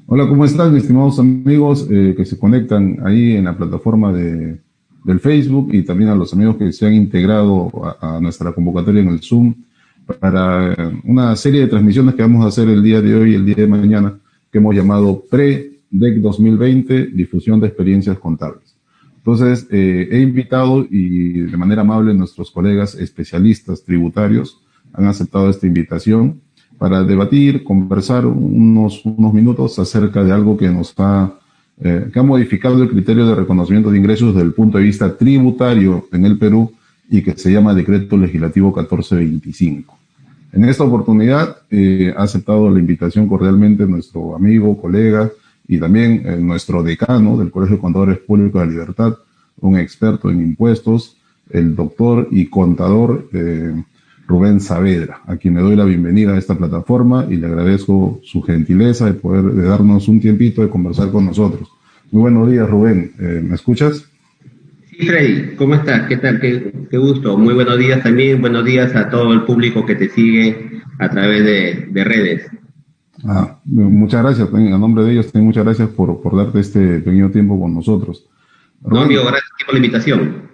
Hola, ¿cómo están, estimados amigos que se conectan ahí en la plataforma del Facebook y también a los amigos que se han integrado a nuestra convocatoria en el Zoom para una serie de transmisiones que vamos a hacer el día de hoy y el día de mañana que hemos llamado Pre-DEC 2020, difusión de experiencias contables. Entonces, he invitado y de manera amable nuestros colegas especialistas tributarios han aceptado esta invitación para debatir, conversar unos minutos acerca de algo que ha modificado el criterio de reconocimiento de ingresos desde el punto de vista tributario en el Perú y que se llama Decreto Legislativo 1425. En esta oportunidad ha aceptado la invitación cordialmente nuestro amigo, colega y también nuestro decano del Colegio de Contadores Públicos de la Libertad, un experto en impuestos, el doctor y contador Rubén Saavedra, a quien le doy la bienvenida a esta plataforma y le agradezco su gentileza de darnos un tiempito de conversar con nosotros. Muy buenos días, Rubén. ¿Me escuchas? Sí, Freddy, ¿cómo estás? ¿Qué tal? Qué gusto. Muy buenos días también. Buenos días a todo el público que te sigue a través de redes. Muchas gracias. A nombre de ellos, muchas gracias por darte este pequeño tiempo con nosotros. No, Rubén, amigo, gracias por la invitación.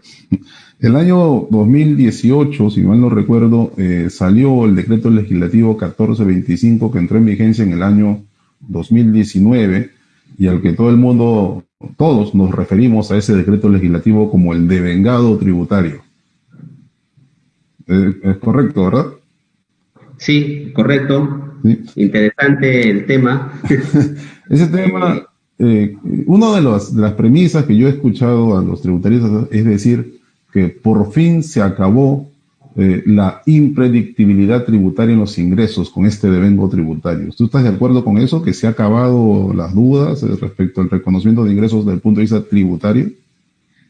el año 2018, si mal no recuerdo, salió el decreto legislativo 1425 que entró en vigencia en el año 2019 y al que todos nos referimos a ese decreto legislativo como el devengado tributario. Es correcto, ¿verdad? Sí, correcto. Sí. Interesante el tema. Ese tema, una de las premisas que yo he escuchado a los tributaristas es decir que por fin se acabó la impredictibilidad tributaria en los ingresos con este devengo tributario. ¿Tú estás de acuerdo con eso? ¿Que se han acabado las dudas respecto al reconocimiento de ingresos desde el punto de vista tributario?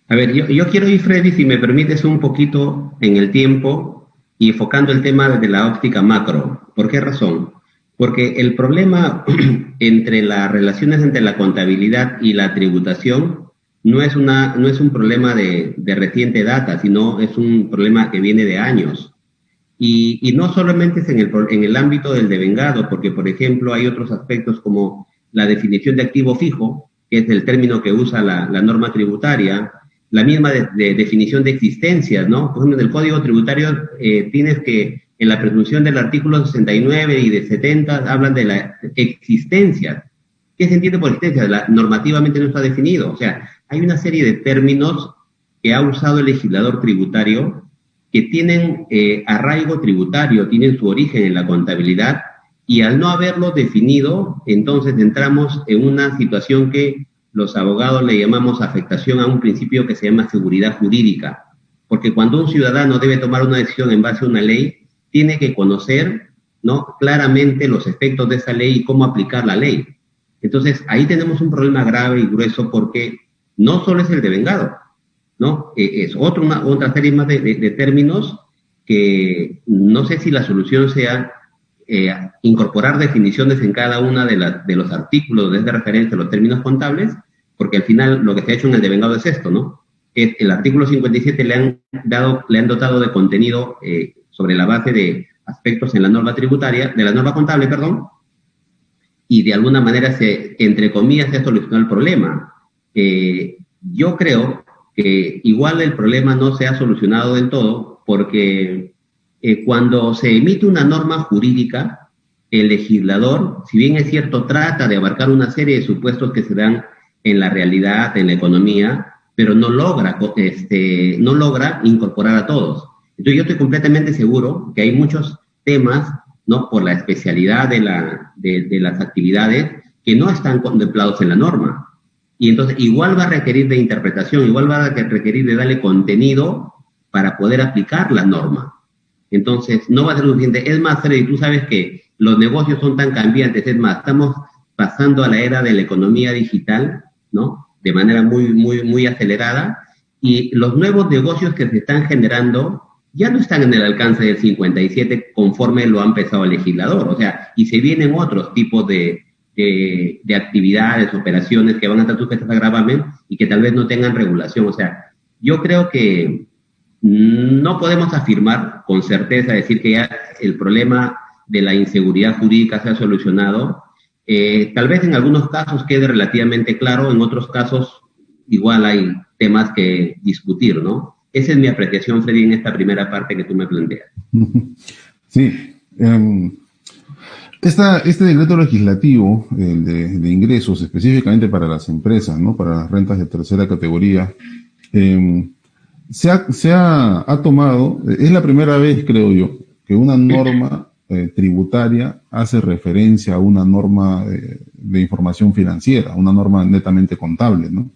A ver, yo quiero ir, Freddy, si me permites, un poquito en el tiempo y enfocando el tema desde la óptica macro. ¿Por qué razón? Porque el problema entre las relaciones entre la contabilidad y la tributación no es un problema de reciente data, sino es un problema que viene de años. Y no solamente es en el ámbito del devengado, porque, por ejemplo, hay otros aspectos como la definición de activo fijo, que es el término que usa la norma tributaria, la misma definición de existencias, ¿no? Por ejemplo, en el Código Tributario tienes que, en la presunción del artículo 69 y de 70, hablan de la existencia. ¿Qué se entiende por existencia? Normativamente no está definido. O sea, hay una serie de términos que ha usado el legislador tributario que tienen arraigo tributario, tienen su origen en la contabilidad, y al no haberlo definido, entonces entramos en una situación que los abogados le llamamos afectación a un principio que se llama seguridad jurídica, porque cuando un ciudadano debe tomar una decisión en base a una ley, tiene que conocer, ¿no?, claramente los efectos de esa ley y cómo aplicar la ley. Entonces, ahí tenemos un problema grave y grueso porque no solo es el devengado, ¿no? Es otra serie más de términos que no sé si la solución sea incorporar definiciones en cada una de los artículos desde referencia a los términos contables, porque al final lo que se ha hecho en el devengado es esto, ¿no? El artículo 57 le han dotado de contenido sobre la base de aspectos en la norma tributaria, de la norma contable, perdón, y de alguna manera entre comillas, se ha solucionado el problema. Yo creo que igual el problema no se ha solucionado del todo, porque cuando se emite una norma jurídica, el legislador, si bien es cierto, trata de abarcar una serie de supuestos que se dan en la realidad, en la economía, pero no logra incorporar a todos. Entonces yo estoy completamente seguro que hay muchos temas, ¿no?, por la especialidad de las actividades que no están contemplados en la norma. Y entonces igual va a requerir de interpretación, igual va a requerir de darle contenido para poder aplicar la norma. Entonces no va a ser suficiente. Es más, Freddy, tú sabes que los negocios son tan cambiantes, es más, estamos pasando a la era de la economía digital, ¿no?, de manera muy acelerada, y los nuevos negocios que se están generando ya no están en el alcance del 57 conforme lo ha empezado el legislador, o sea, y se vienen otros tipos de actividades, operaciones que van a estar sujetas a gravamen y que tal vez no tengan regulación. O sea, yo creo que no podemos afirmar con certeza, decir que ya el problema de la inseguridad jurídica se ha solucionado, Tal vez en algunos casos quede relativamente claro, en otros casos igual hay temas que discutir, ¿no? Esa es mi apreciación, Freddy, en esta primera parte que tú me planteas. Sí. Este decreto legislativo, el de ingresos, específicamente para las empresas, ¿no? Para las rentas de tercera categoría, ha tomado, es la primera vez, creo yo, que una norma tributaria hace referencia a una norma de información financiera, una norma netamente contable, ¿no?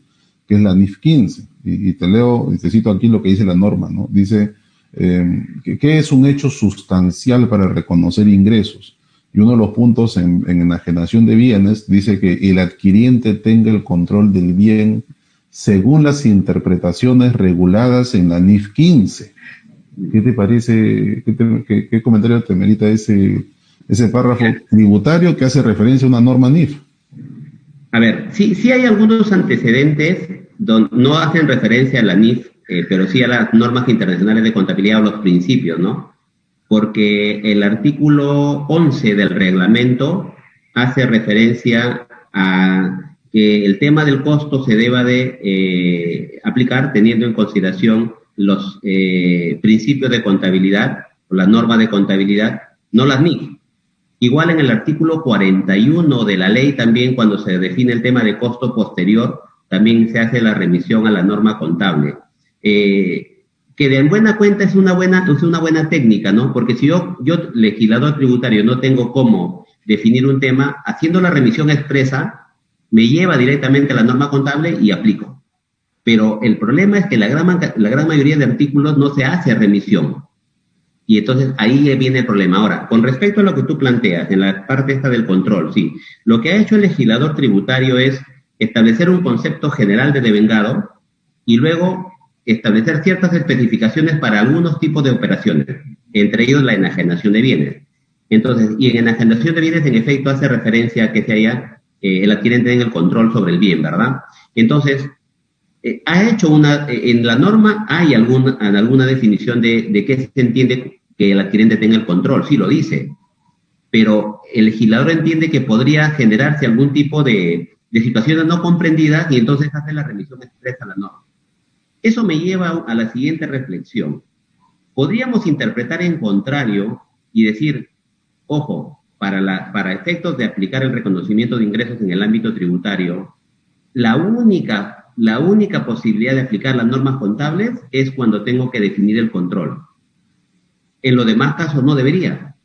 Que es la NIF 15. Y te leo, y te cito aquí lo que dice la norma, ¿no? Dice que es un hecho sustancial para reconocer ingresos. Y uno de los puntos en enajenación de bienes dice que el adquiriente tenga el control del bien según las interpretaciones reguladas en la NIF 15. ¿Qué te parece? ¿Qué comentario te merita ese párrafo tributario que hace referencia a una norma NIF? A ver, sí hay algunos antecedentes donde no hacen referencia a la NIF, pero sí a las normas internacionales de contabilidad o los principios, ¿no? Porque el artículo 11 del reglamento hace referencia a que el tema del costo se deba de aplicar teniendo en consideración los principios de contabilidad o las normas de contabilidad, no las NIF. Igual en el artículo 41 de la ley también, cuando se define el tema de costo posterior, también se hace la remisión a la norma contable. Que de buena cuenta es una buena técnica, ¿no? Porque si yo, legislador tributario, no tengo cómo definir un tema, haciendo la remisión expresa, me lleva directamente a la norma contable y aplico. Pero el problema es que la gran mayoría de artículos no se hace remisión. Y entonces ahí viene el problema. Ahora, con respecto a lo que tú planteas, en la parte esta del control, sí, lo que ha hecho el legislador tributario es establecer un concepto general de devengado y luego establecer ciertas especificaciones para algunos tipos de operaciones, entre ellos la enajenación de bienes. Entonces, y en enajenación de bienes, en efecto, hace referencia a que se haya, el adquirente tenga el control sobre el bien, ¿verdad? Entonces, ha hecho en la norma hay alguna definición de qué se entiende que el adquirente tenga el control, sí lo dice, pero el legislador entiende que podría generarse algún tipo de situaciones no comprendidas y entonces hace la remisión expresa a la norma. Eso me lleva a la siguiente reflexión. Podríamos interpretar en contrario y decir, ojo, para efectos de aplicar el reconocimiento de ingresos en el ámbito tributario, la única posibilidad de aplicar las normas contables es cuando tengo que definir el control. En los demás casos no debería,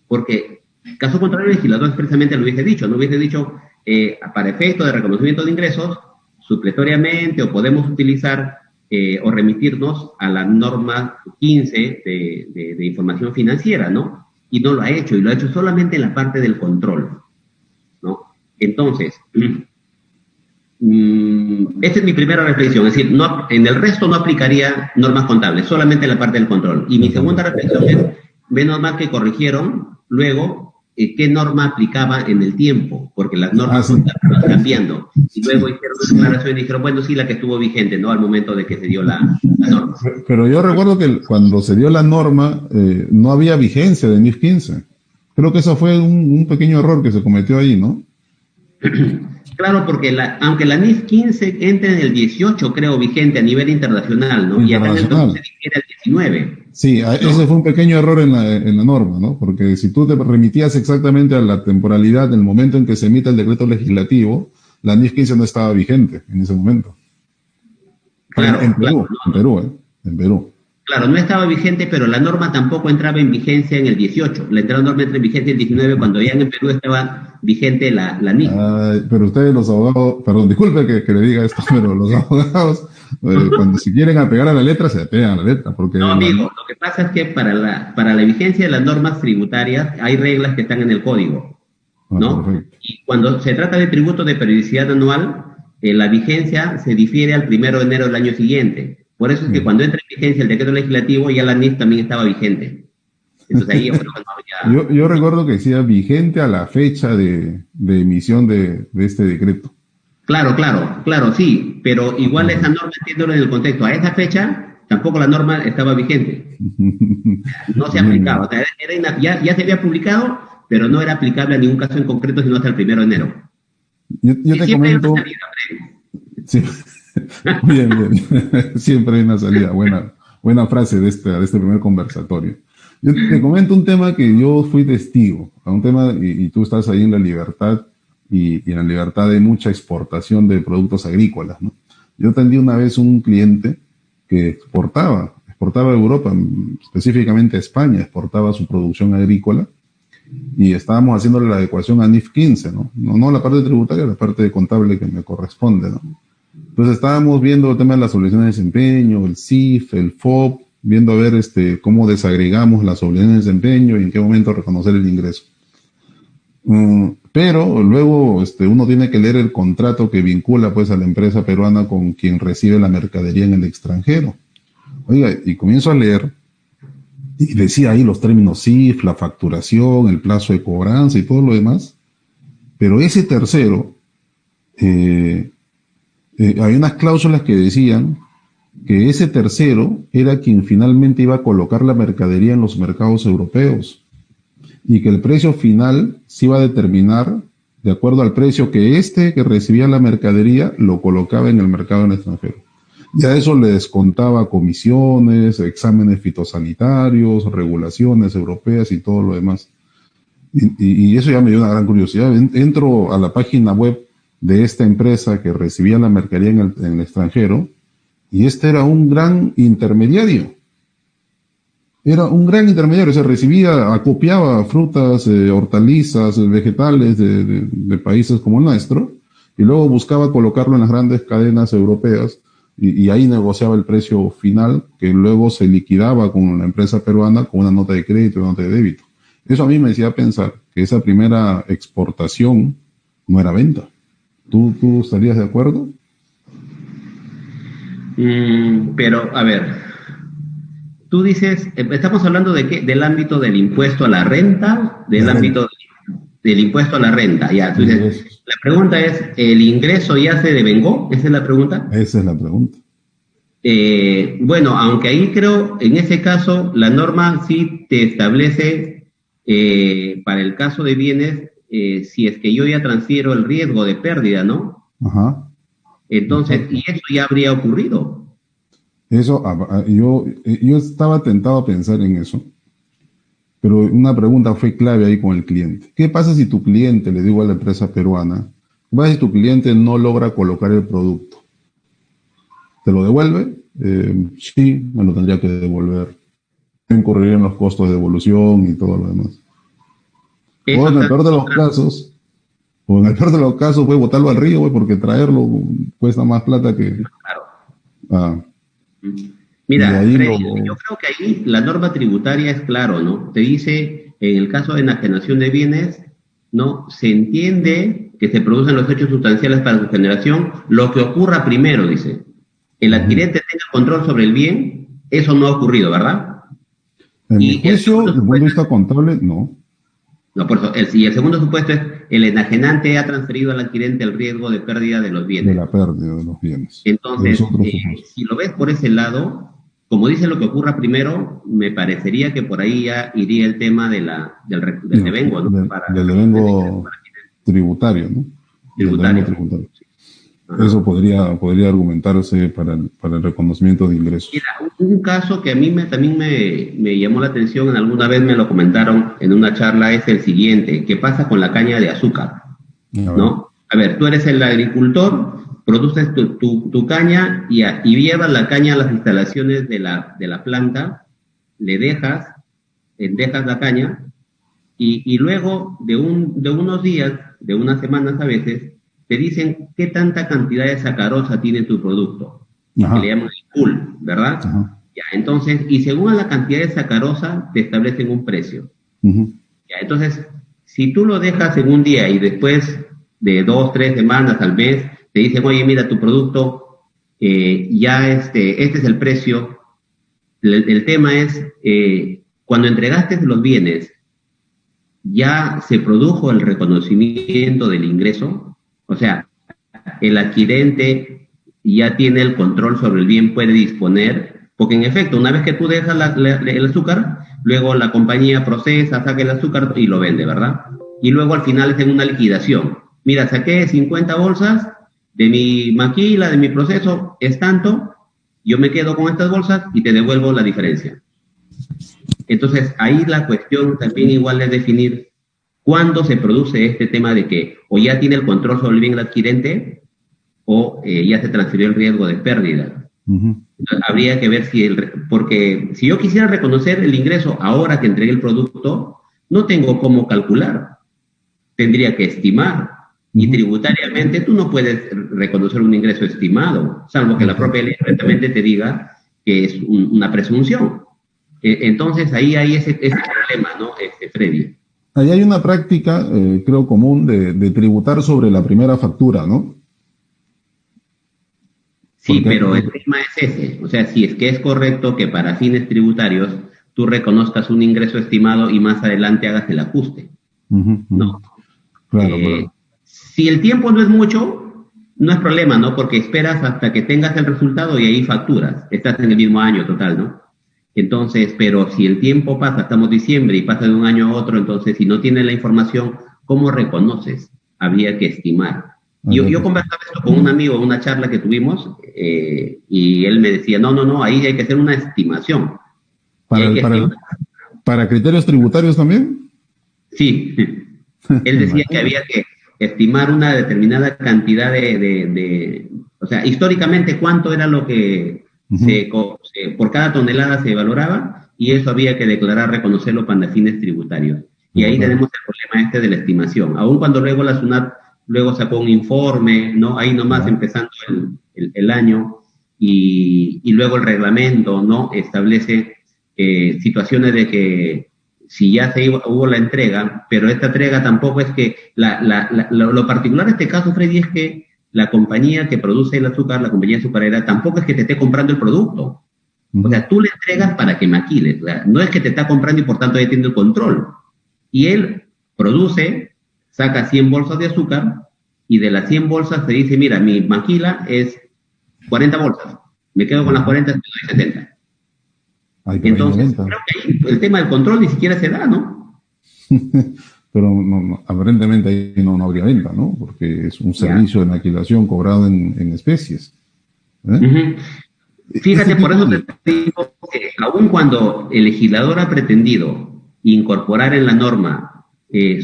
porque caso contrario el legislador expresamente lo hubiese dicho, no hubiese dicho para efectos de reconocimiento de ingresos, supletoriamente o podemos utilizar o remitirnos a la norma 15 de información financiera, ¿no? Y no lo ha hecho, y lo ha hecho solamente en la parte del control, ¿no? Entonces, esta es mi primera reflexión, es decir, en el resto no aplicaría normas contables, solamente en la parte del control. Y mi segunda reflexión es, menos mal que corrigieron luego qué norma aplicaba en el tiempo, porque las normas contables van cambiando. Y luego hicieron una declaración y dijeron, bueno, sí, la que estuvo vigente, ¿no? Al momento de que se dio la norma. Pero yo recuerdo que cuando se dio la norma, no había vigencia de NIF 15. Creo que eso fue un pequeño error que se cometió ahí, ¿no? Claro, porque aunque la NIF 15 entra en el 18, creo, vigente a nivel internacional, ¿no? Y acá en el Perú se difiere al 19. Sí, ¿no? Ese fue un pequeño error en la norma, ¿no? Porque si tú te remitías exactamente a la temporalidad del momento en que se emite el decreto legislativo, la NIF 15 no estaba vigente en ese momento. Claro, en Perú. Claro, no estaba vigente, pero la norma tampoco entraba en vigencia en el 18. La norma entra en vigencia en el 19, cuando ya en Perú estaba vigente la NIF. Pero ustedes los abogados, perdón, disculpe que le diga esto, pero los abogados, cuando se quieren apegar a la letra, se apegan a la letra. Porque no, amigo, lo que pasa es que para la vigencia de las normas tributarias hay reglas que están en el código, ¿no? Perfecto. Y cuando se trata de tributo de periodicidad anual, la vigencia se difiere al 1 de enero del año siguiente. Por eso es que cuando entra en vigencia el decreto legislativo, ya la NIF también estaba vigente. Entonces ahí yo creo que no, ya... yo recuerdo que decía vigente a la fecha de emisión de este decreto. Claro, sí, pero igual esa norma, entiéndolo en el contexto, a esa fecha tampoco la norma estaba vigente. No se aplicaba, o sea, ya se había publicado, pero no era aplicable a ningún caso en concreto sino hasta el 1 de enero. Yo te comento... Sí. Bien, bien. Siempre hay una salida. Buena frase de este primer conversatorio. Yo te comento un tema que yo fui testigo, a un tema, y tú estás ahí en la libertad, y en la libertad de mucha exportación de productos agrícolas, ¿no? Yo atendí una vez un cliente que exportaba a Europa, específicamente a España, exportaba su producción agrícola, y estábamos haciéndole la adecuación a NIF 15, ¿no? No la parte tributaria, la parte contable que me corresponde, ¿no? Entonces estábamos viendo el tema de las obligaciones de desempeño, el CIF, el FOB, viendo a ver cómo desagregamos las obligaciones de desempeño y en qué momento reconocer el ingreso. Pero luego uno tiene que leer el contrato que vincula pues a la empresa peruana con quien recibe la mercadería en el extranjero. Oiga, y comienzo a leer y decía ahí los términos CIF, la facturación, el plazo de cobranza y todo lo demás. Pero ese tercero, hay unas cláusulas que decían que ese tercero era quien finalmente iba a colocar la mercadería en los mercados europeos y que el precio final se iba a determinar de acuerdo al precio que que recibía la mercadería lo colocaba en el mercado en el extranjero. Y a eso le descontaba comisiones, exámenes fitosanitarios, regulaciones europeas y todo lo demás. Y eso ya me dio una gran curiosidad. Entro a la página web de esta empresa que recibía la mercadería en el extranjero, y era un gran intermediario. Era un gran intermediario, se acopiaba frutas, hortalizas, vegetales de países como el nuestro, y luego buscaba colocarlo en las grandes cadenas europeas, y ahí negociaba el precio final, que luego se liquidaba con la empresa peruana con una nota de crédito y una nota de débito. Eso a mí me hacía pensar que esa primera exportación no era venta. ¿Tú estarías de acuerdo? Pero, a ver, tú dices, estamos hablando de qué, del ámbito del impuesto a la renta, del impuesto a la renta. Ya, tú dices, la pregunta es, ¿el ingreso ya se devengó? ¿Esa es la pregunta? Esa es la pregunta. Bueno, aunque ahí creo, en ese caso, la norma sí te establece, para el caso de bienes, si es que yo ya transfiero el riesgo de pérdida, ¿no? Ajá. Entonces, y eso ya habría ocurrido. Eso, yo estaba tentado a pensar en eso, pero una pregunta fue clave ahí con el cliente. ¿Qué pasa si tu cliente, le digo a la empresa peruana, qué pasa si tu cliente no logra colocar el producto? ¿Te lo devuelve? Sí, me lo tendría que devolver. Incurrirían los costos de devolución y todo lo demás. O en el peor de los casos, voy a botarlo al río, porque traerlo cuesta más plata que... Claro. Mira, Freddy, yo creo que ahí la norma tributaria es claro, ¿no? Te dice, en el caso de enajenación de bienes, ¿no? Se entiende que se producen los hechos sustanciales para su generación, lo que ocurra primero, dice. El adquirente tenga control sobre el bien, eso no ha ocurrido, ¿verdad? En mi juicio, desde el punto de vista contable, no. No, por eso, y el segundo supuesto es, el enajenante ha transferido al adquirente el riesgo de pérdida de los bienes. De la pérdida de los bienes. Entonces, si lo ves por ese lado, como dice lo que ocurra primero, me parecería que por ahí ya iría el tema del devengo, ¿no? Del devengo tributario, ¿no? Tributario. Eso podría argumentarse para el reconocimiento de ingresos. Mira, un caso que a mí también me llamó la atención, alguna vez me lo comentaron en una charla, es el siguiente: ¿qué pasa con la caña de azúcar? ¿No? A ver, tú eres el agricultor, produces tu caña y llevas la caña a las instalaciones de la planta, le dejas la caña y luego de unos días, de unas semanas a veces, te dicen qué tanta cantidad de sacarosa tiene tu producto, que le llaman el pool, ¿verdad? Ajá. Ya, entonces, y según la cantidad de sacarosa, te establecen un precio. Ya, entonces, si tú lo dejas en un día y después de 2, 3 semanas al mes, te dicen, oye, mira, tu producto, ya este es el precio. El tema es, cuando entregaste los bienes, ya se produjo el reconocimiento del ingreso. O sea, el adquirente ya tiene el control sobre el bien, puede disponer, porque en efecto, una vez que tú dejas el azúcar, luego la compañía procesa, saca el azúcar y lo vende, ¿verdad? Y luego al final es en una liquidación. Mira, saqué 50 bolsas de mi maquila, de mi proceso, es tanto, yo me quedo con estas bolsas y te devuelvo la diferencia. Entonces, ahí la cuestión también igual es definir cuándo se produce este tema de que o ya tiene el control sobre el bien el adquirente o ya se transfirió el riesgo de pérdida. Uh-huh. Habría que ver porque si yo quisiera reconocer el ingreso ahora que entregué el producto, no tengo cómo calcular. Tendría que estimar. Y tributariamente tú no puedes reconocer un ingreso estimado, salvo que la propia ley directamente te diga que es una presunción. Entonces ahí hay ese problema, ¿no, Freddy? Ahí hay una práctica, creo, común de tributar sobre la primera factura, ¿no? Sí, pero el tema es ese. O sea, si es que es correcto que para fines tributarios tú reconozcas un ingreso estimado y más adelante hagas el ajuste. ¿No? Claro, claro. Si el tiempo no es mucho, no es problema, ¿no? Porque esperas hasta que tengas el resultado y ahí facturas. Estás en el mismo año total, ¿no? Entonces, pero si el tiempo pasa, estamos diciembre y pasa de un año a otro, entonces si no tienes la información, ¿cómo reconoces? Habría que estimar. Yo conversaba esto con un amigo en una charla que tuvimos y él me decía, no, ahí hay que hacer una estimación. ¿Para criterios tributarios también? Sí. Él decía que había que estimar una determinada cantidad o sea, históricamente cuánto era lo que por cada tonelada se valoraba y eso había que declarar, reconocerlo para fines tributarios. Y ahí tenemos el problema de la estimación. Aun cuando luego la SUNAT luego sacó un informe, ¿no? Ahí nomás empezando el año y luego el reglamento, ¿no? Establece situaciones de que si ya hubo la entrega, pero esta entrega tampoco es que lo particular de este caso, Freddy, es que la compañía que produce el azúcar, la compañía azucarera, tampoco es que te esté comprando el producto. O sea, tú le entregas para que maquiles. No es que te está comprando y por tanto ya tiene el control. Y él produce, saca 100 bolsas de azúcar y de las 100 bolsas te dice, mira, mi maquila es 40 bolsas. Me quedo con las 40 y te doy 70. Entonces, creo que el tema del control ni siquiera se da, ¿no? Pero aparentemente ahí no habría venta, ¿no? Porque es un servicio de maquilación cobrado en especies. Fíjate, por eso te digo que aun cuando el legislador ha pretendido incorporar en la norma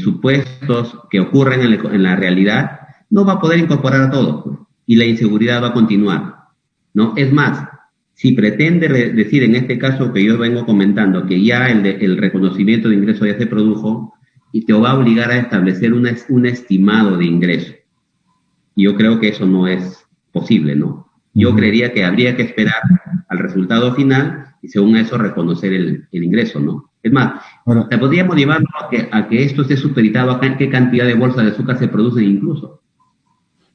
supuestos que ocurren en la realidad, no va a poder incorporar a todos y la inseguridad va a continuar, ¿no? Es más, si pretende decir en este caso que yo vengo comentando que ya el reconocimiento de ingreso ya se produjo y te va a obligar a establecer un estimado de ingreso. Yo creo que eso no es posible, ¿no? Yo creería que habría que esperar al resultado final y según eso reconocer el ingreso, ¿no? Es más, podríamos llevarlo a que esto esté supeditado a qué cantidad de bolsas de azúcar se producen incluso.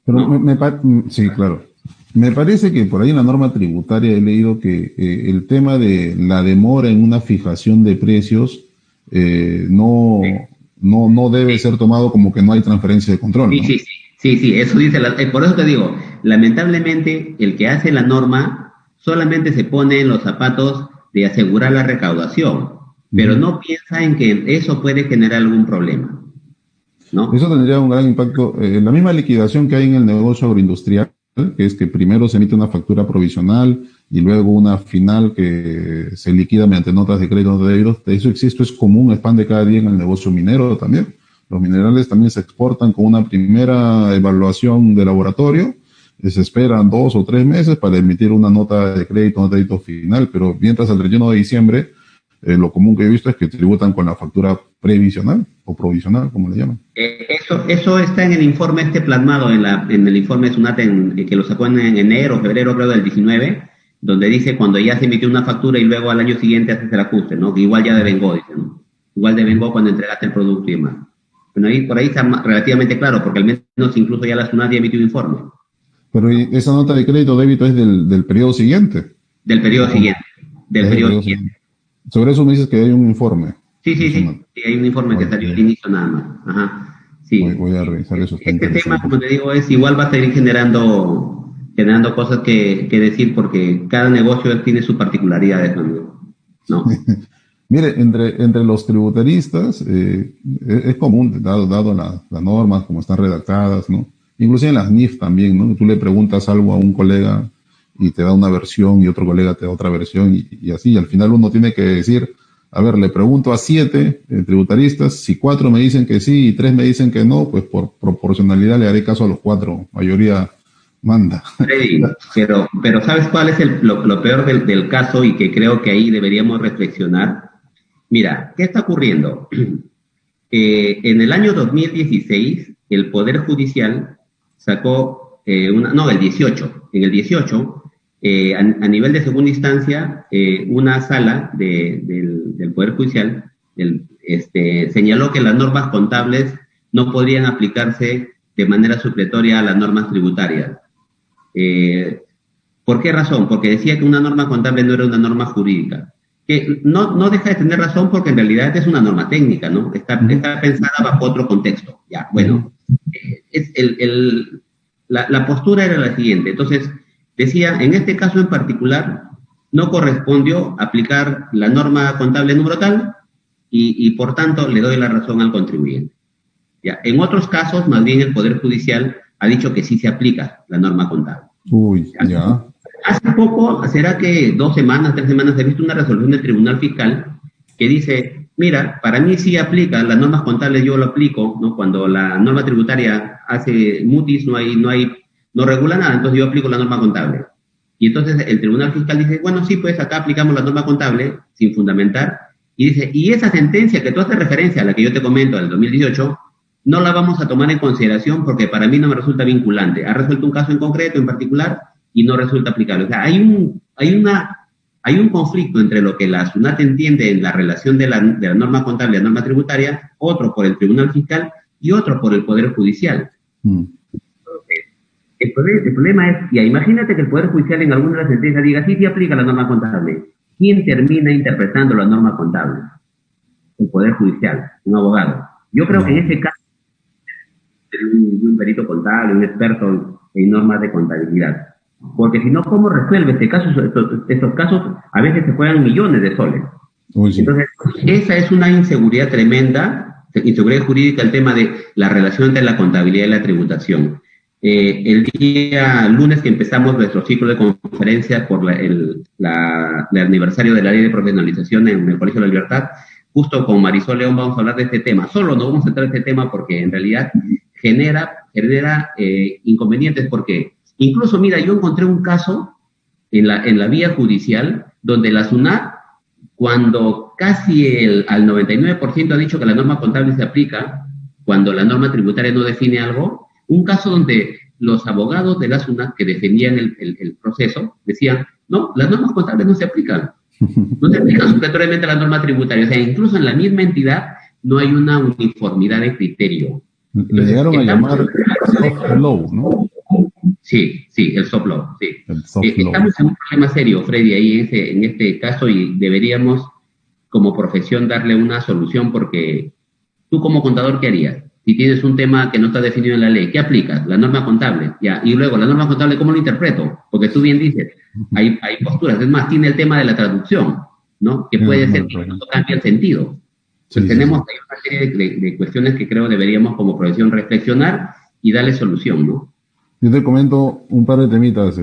Pero ¿no? Sí, claro. Me parece que por ahí en la norma tributaria he leído que el tema de la demora en una fijación de precios no debe ser tomado como que no hay transferencia de control, ¿no? Sí, eso dice, por eso te digo, lamentablemente el que hace la norma solamente se pone en los zapatos de asegurar la recaudación, pero no piensa en que eso puede generar algún problema, ¿no? Eso tendría un gran impacto. La misma liquidación que hay en el negocio agroindustrial, que es que primero se emite una factura provisional y luego una final que se liquida mediante notas de crédito de débito. Eso existe, es común, es pan de cada día en el negocio minero también. Los minerales también se exportan con una primera evaluación de laboratorio, se esperan 2 o 3 meses para emitir una nota de crédito final, pero mientras al 31 de diciembre, lo común que he visto es que tributan con la factura previsional o provisional, como le llaman. Eso está en el informe plasmado en el informe de SUNAT que lo sacó en enero, febrero, creo, del 19, donde dice cuando ya se emitió una factura y luego al año siguiente haces el ajuste, ¿no? Que igual ya devengó, dice, ¿no? Igual devengó cuando entregaste el producto y demás. Bueno, por ahí está relativamente claro, porque al menos incluso ya la SUNAT ya emitió un informe. Pero esa nota de crédito débito es del periodo siguiente. Del periodo siguiente. Del periodo siguiente. Sobre eso me dices que hay un informe. Sí, hay un informe que salió al inicio nada más. Ajá. Sí. Voy a revisar eso. Este tema, como te digo, igual va a seguir generando cosas que decir porque cada negocio tiene sus particularidades, amigo, ¿no? Mire, entre los tributaristas es común, dado las normas como están redactadas, ¿no? Inclusive en las NIF también, ¿no? Tú le preguntas algo a un colega y te da una versión y otro colega te da otra versión y así. Y al final uno tiene que decir, a ver, le pregunto a 7 tributaristas, si 4 me dicen que sí y 3 me dicen que no, pues por proporcionalidad le haré caso a los 4. Mayoría manda. Freddy, pero ¿sabes cuál es lo peor del caso y que creo que ahí deberíamos reflexionar? Mira, ¿qué está ocurriendo? En el año 2016, el Poder Judicial sacó no, el 18, en el 18, a nivel de segunda instancia, una sala del Poder Judicial señaló que las normas contables no podrían aplicarse de manera supletoria a las normas tributarias. ¿Por qué razón? Porque decía que una norma contable no era una norma jurídica. Que no deja de tener razón porque en realidad es una norma técnica, ¿no? Está pensada bajo otro contexto. Ya, bueno, la postura era la siguiente. Entonces, decía, en este caso en particular, no correspondió aplicar la norma contable número tal y por tanto le doy la razón al contribuyente. Ya, en otros casos, más bien el Poder Judicial ha dicho que sí se aplica la norma contable. Uy, ya. Hace poco, será que 2 semanas, 3 semanas, he visto una resolución del Tribunal Fiscal que dice, mira, para mí sí aplica, las normas contables yo lo aplico, ¿no? Cuando la norma tributaria hace mutis, no regula nada, entonces yo aplico la norma contable. Y entonces el Tribunal Fiscal dice, bueno, sí, pues acá aplicamos la norma contable sin fundamentar, y dice, y esa sentencia que tú haces referencia a la que yo te comento, del 2018, no la vamos a tomar en consideración porque para mí no me resulta vinculante. Ha resuelto un caso en concreto, en particular, y no resulta aplicable. O sea, hay un conflicto entre lo que la SUNAT entiende en la relación de la norma contable y la norma tributaria, otro por el Tribunal Fiscal y otro por el Poder Judicial. Entonces, el problema es, ya imagínate que el Poder Judicial en alguna de las sentencias diga, sí, sí aplica la norma contable. ¿Quién termina interpretando la norma contable? El Poder Judicial, un abogado. Yo creo que en ese caso, un perito contable, un experto en normas de contabilidad. Porque si no, ¿cómo resuelve este caso? Estos casos a veces se juegan millones de soles. Uy, sí. Entonces, esa es una inseguridad tremenda, inseguridad jurídica, el tema de la relación entre la contabilidad y la tributación. El día lunes que empezamos nuestro ciclo de conferencias por el aniversario de la ley de profesionalización en el Colegio de la Libertad, justo con Marisol León vamos a hablar de este tema. Solo no vamos a entrar en este tema porque en realidad genera inconvenientes porque incluso, mira, yo encontré un caso en la vía judicial donde la SUNAT, cuando casi al 99% ha dicho que la norma contable se aplica, cuando la norma tributaria no define algo, un caso donde los abogados de la SUNAT que defendían el proceso decían, no, las normas contables no se aplican. No se aplican supletoriamente a la norma tributaria. O sea, incluso en la misma entidad no hay una uniformidad de criterio. Entonces, le llegaron a llamar soft law, ¿no? Sí, el soft law, sí. Estamos en un problema serio, Freddy, ahí en este caso y deberíamos como profesión darle una solución porque tú como contador, ¿qué harías? Si tienes un tema que no está definido en la ley, ¿qué aplicas? La norma contable, ya. Y luego, la norma contable, ¿cómo lo interpreto? Porque tú bien dices, hay posturas. Es más, tiene el tema de la traducción, ¿no? Que puede ser que incluso cambie el sentido. Entonces, tenemos ahí una serie de cuestiones que creo deberíamos como profesión reflexionar y darle solución, ¿no? Yo te comento un par de temitas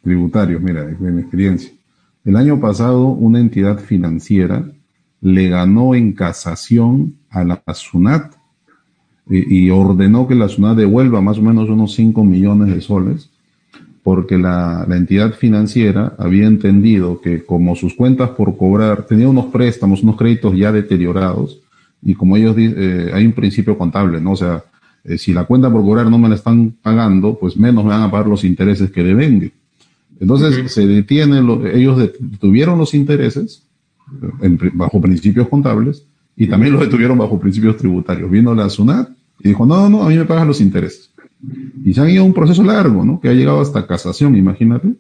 tributarios, mira, de mi experiencia. El año pasado, una entidad financiera le ganó en casación a la SUNAT y ordenó que la SUNAT devuelva más o menos unos 5 millones de soles, porque la entidad financiera había entendido que como sus cuentas por cobrar, tenía unos préstamos, unos créditos ya deteriorados, y como ellos dicen, hay un principio contable, ¿no? O sea, si la cuenta por cobrar no me la están pagando, pues menos me van a pagar los intereses que devengue. Entonces se detienen, ellos detuvieron los intereses bajo principios contables y también los detuvieron bajo principios tributarios. Vino la SUNAT y dijo, no, a mí me pagan los intereses. Y se han ido a un proceso largo, ¿no? Que ha llegado hasta casación, imagínate.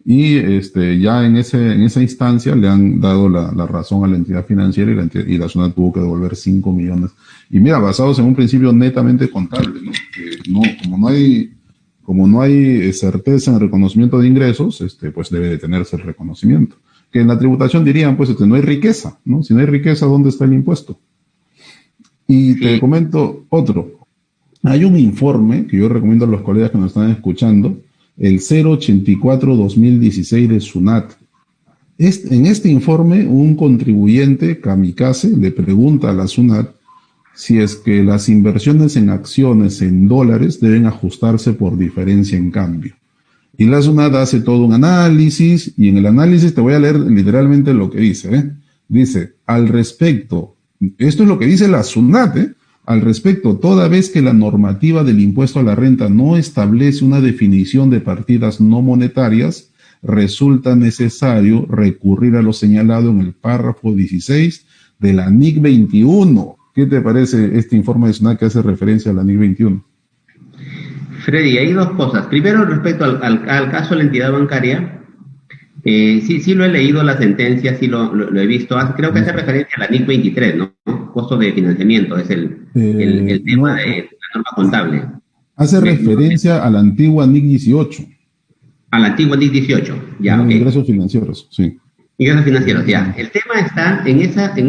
Y ya en esa instancia le han dado la razón a la entidad financiera y la SUNAT tuvo que devolver 5 millones. Y mira, basados en un principio netamente contable, ¿no? Que como no hay certeza en el reconocimiento de ingresos, pues debe detenerse el reconocimiento. que en la tributación dirían, pues no hay riqueza, ¿no? Si no hay riqueza, ¿dónde está el impuesto? Y te comento otro. Hay un informe que yo recomiendo a los colegas que nos están escuchando, el 084-2016 de SUNAT. En este informe, un contribuyente, kamikaze, le pregunta a la SUNAT si es que las inversiones en acciones en dólares deben ajustarse por diferencia en cambio. Y la SUNAT hace todo un análisis, y en el análisis te voy a leer literalmente lo que dice, ¿eh? Dice, al respecto, esto es lo que dice la SUNAT, ¿eh? Al respecto, toda vez que la normativa del impuesto a la renta no establece una definición de partidas no monetarias, resulta necesario recurrir a lo señalado en el párrafo 16 de la NIC 21. ¿Qué te parece este informe de SUNAT que hace referencia a la NIC 21? Freddy, hay dos cosas. Primero, respecto al caso de la entidad bancaria, sí lo he leído la sentencia, sí lo he visto. Creo que hace referencia a la NIC 23, ¿no? Costo de financiamiento, es el tema de la norma contable. Hace referencia a la antigua NIC 18. A la antigua NIC 18, ya, ok. Ingresos financieros, sí. Ingresos financieros, ya. El tema está en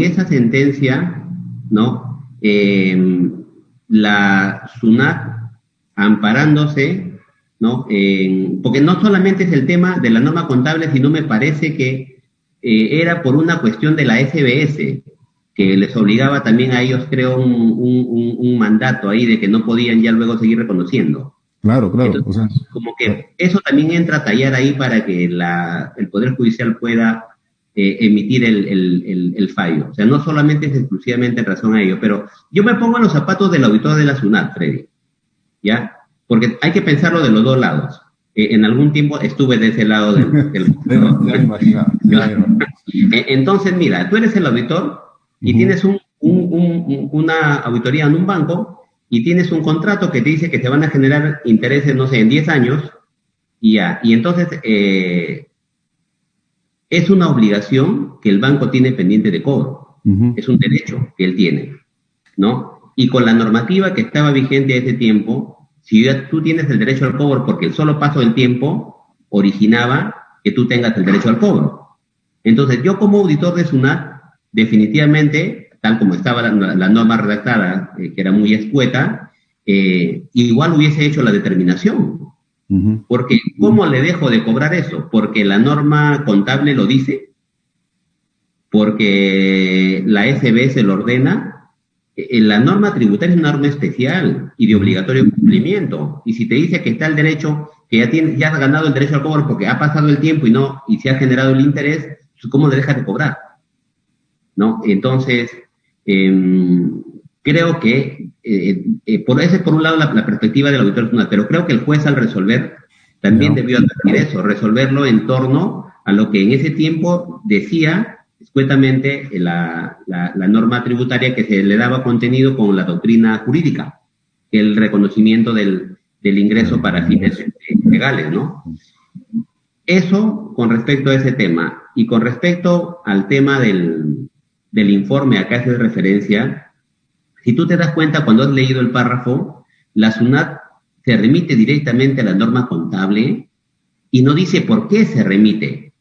esa sentencia, ¿no? La SUNAT amparándose, ¿no? Porque no solamente es el tema de la norma contable, sino me parece que era por una cuestión de la SBS, que les obligaba también a ellos, creo, un mandato ahí de que no podían ya luego seguir reconociendo. Claro. Entonces, como que eso también entra a tallar ahí para que el Poder Judicial pueda emitir el fallo. O sea, no solamente es exclusivamente en razón a ello, pero yo me pongo en los zapatos del auditor de la SUNAT, Freddy, ¿ya? Porque hay que pensarlo de los dos lados. En algún tiempo estuve de ese lado del ya me imaginaba. Entonces, mira, tú eres el auditor y tienes una auditoría en un banco y tienes un contrato que te dice que te van a generar intereses, no sé, en 10 años, y entonces es una obligación que el banco tiene pendiente de cobro. Es un derecho que él tiene, ¿no? Y con la normativa que estaba vigente a ese tiempo, si tú tienes el derecho al cobro porque el solo paso del tiempo originaba que tú tengas el derecho al cobro. Entonces, yo como auditor de SUNAT, definitivamente, tal como estaba la norma redactada, que era muy escueta, igual hubiese hecho la determinación. Porque, ¿cómo le dejo de cobrar eso? Porque la norma contable lo dice, porque la SBS lo ordena. La norma tributaria es una norma especial y de obligatorio cumplimiento. Y si te dice que está el derecho, que ya has ganado el derecho al cobro porque ha pasado el tiempo y se ha generado el interés, ¿cómo le dejas de cobrar? ¿No? Entonces, creo que por un lado la perspectiva del auditor SUNAT, pero creo que el juez al resolver también debió advertir eso, resolverlo en torno a lo que en ese tiempo decía escuetamente la norma tributaria, que se le daba contenido con la doctrina jurídica, el reconocimiento del ingreso para fines legales, ¿no? Eso con respecto a ese tema. Y con respecto al tema del informe a que hace referencia, si tú te das cuenta cuando has leído el párrafo, la SUNAT se remite directamente a la norma contable y no dice por qué se remite.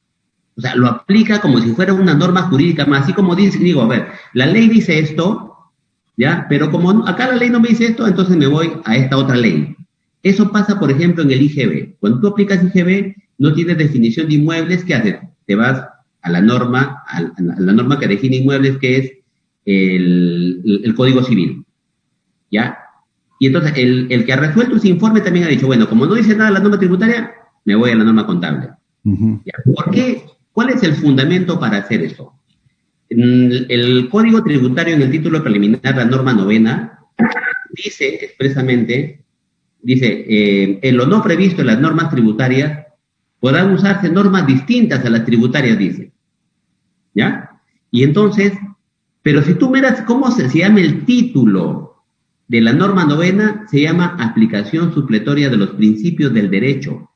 O sea, lo aplica como si fuera una norma jurídica más, así como digo, a ver, la ley dice esto, ¿ya? Pero como acá la ley no me dice esto, entonces me voy a esta otra ley. Eso pasa, por ejemplo, en el IGB. Cuando tú aplicas IGB, no tienes definición de inmuebles, ¿qué haces? Te vas a la norma que define inmuebles, que es el Código Civil, ¿ya? Y entonces el que ha resuelto ese informe también ha dicho, bueno, como no dice nada la norma tributaria, me voy a la norma contable. ¿Ya? ¿Por qué? ¿Cuál es el fundamento para hacer eso? El Código Tributario, en el título preliminar, la norma 9, dice expresamente, en lo no previsto en las normas tributarias podrán usarse normas distintas a las tributarias, dice. ¿Ya? Y entonces, pero si tú miras cómo se llama el título de la norma 9, se llama Aplicación Supletoria de los Principios del Derecho.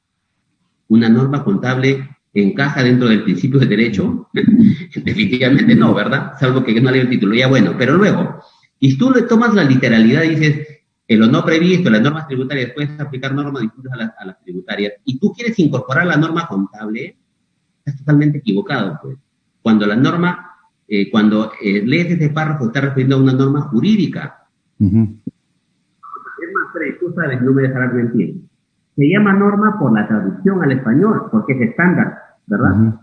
Una norma contable encaja dentro del principio de derecho. Definitivamente no, ¿verdad? Salvo que no lea el título. Ya bueno, pero luego, y tú le tomas la literalidad y dices, en lo no previsto, las normas tributarias, puedes aplicar normas distintas a las tributarias, y tú quieres incorporar la norma contable, estás totalmente equivocado, pues. Cuando la norma, lees ese párrafo, está refiriendo a una norma jurídica. Es más, Fred, tú sabes, no me dejarás mentir. Se llama norma por la traducción al español, porque es estándar, ¿verdad?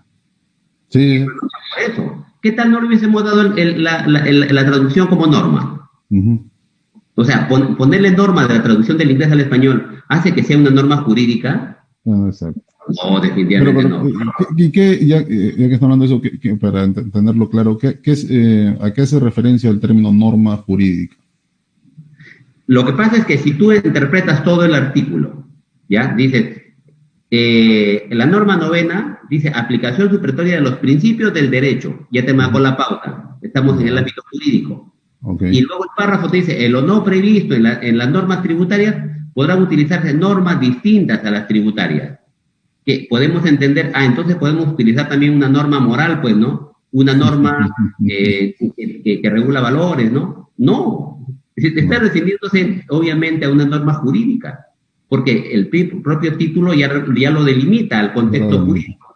Sí. Por eso. ¿Qué tal no le hubiésemos dado la traducción como norma? O sea, ponerle norma de la traducción del inglés al español hace que sea una norma jurídica. Exacto. No, definitivamente no. ¿Y ya que estamos hablando de eso, para entenderlo claro, ¿a qué hace referencia el término norma jurídica? Lo que pasa es que si tú interpretas todo el artículo, ¿ya? Dices, la norma 9 dice aplicación supletoria de los principios del derecho. Ya te marcó la pauta. Estamos en el ámbito jurídico. Y luego el párrafo te dice, en lo no previsto en las normas tributarias podrán utilizarse normas distintas a las tributarias. Que podemos entender, entonces podemos utilizar también una norma moral, pues, ¿no? Una norma que regula valores, ¿no? No. Está refiriéndose, obviamente, a una norma jurídica, porque el propio título ya lo delimita al contexto jurídico.